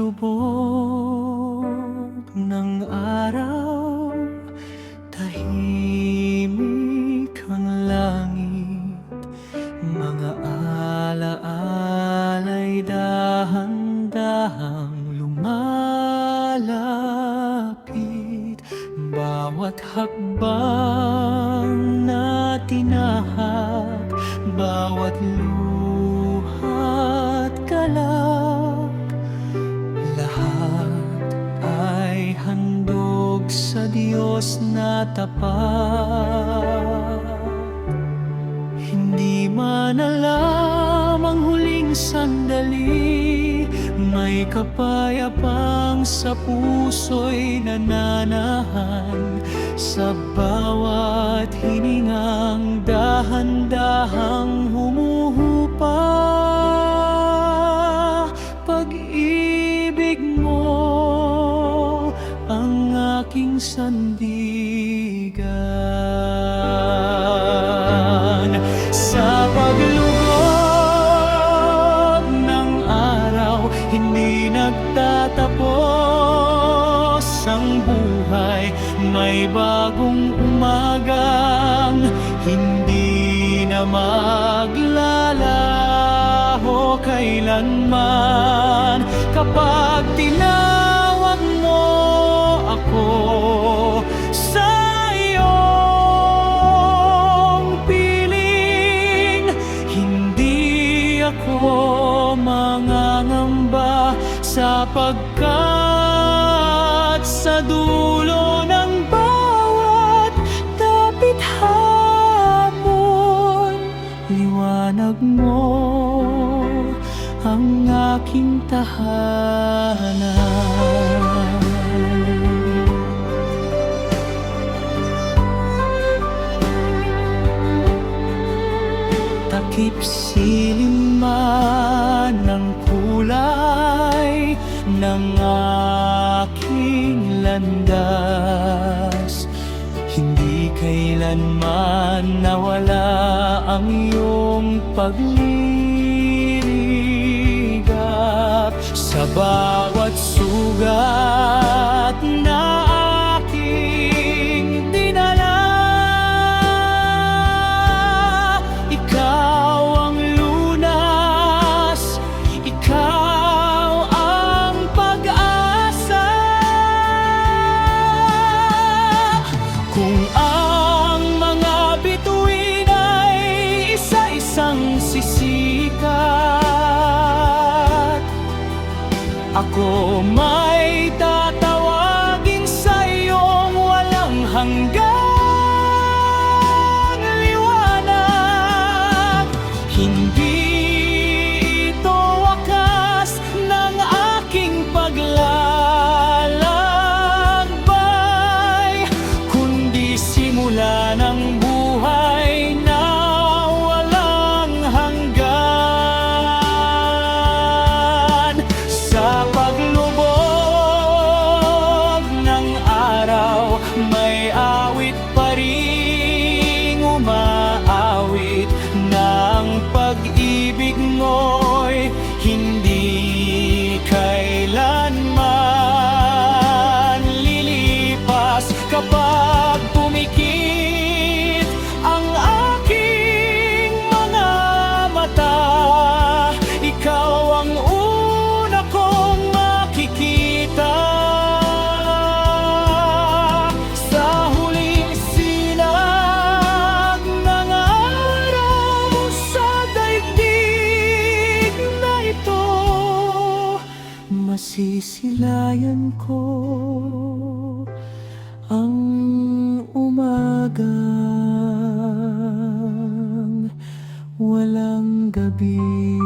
paglubog ng araw, tahimik ang langit. Mga alaala'y dahan-dahang lumalapit. Bawat hakbang na tinahak, bawat luha't galak, lahat ay handog sa Diyos na tapat. Hindi man alam ang huling sandali, may kapayapang sa puso'y nananahan. Sa bawat hiningang dahan-dahang humuhupa, pag-ibig mo ang aking sandigan. Sa paglubog ng araw, hindi nagtatapos ang buhay. May bagong umagang hindi na maglalaho kailanman. Kapag tinawag mo ako sa iyong piling, hindi ako mangangamba, sapagkat sa dulo ng bawat dapit hapon, liwanag mo ang aking tahanan. Takip silim man ng kulay ng aking landas, hindi kailanman nawala ang iyong paglirigap. Sa bawat sugat na aking dinala, ikaw ang lunas, ikaw ang pag-asa. Kung ang mga bituin ay isa-isang sisikat, ako may tatawagin sa iyong walang hanggang liwanag. Hindi ito wakas ng aking paglalakbay, kundi simula ng buhay na walang hanggan. Sa paglubog ng araw, may awit pa ring umaawit ng pag-ibig mo'y hindi kailanman lilipas. Kapag pumikit ang aking mga mata, ikaw ang una kong makikita. Sa huling sinag ng araw, sa daigdig na ito, masisilayan ko ang umagang walang gabi.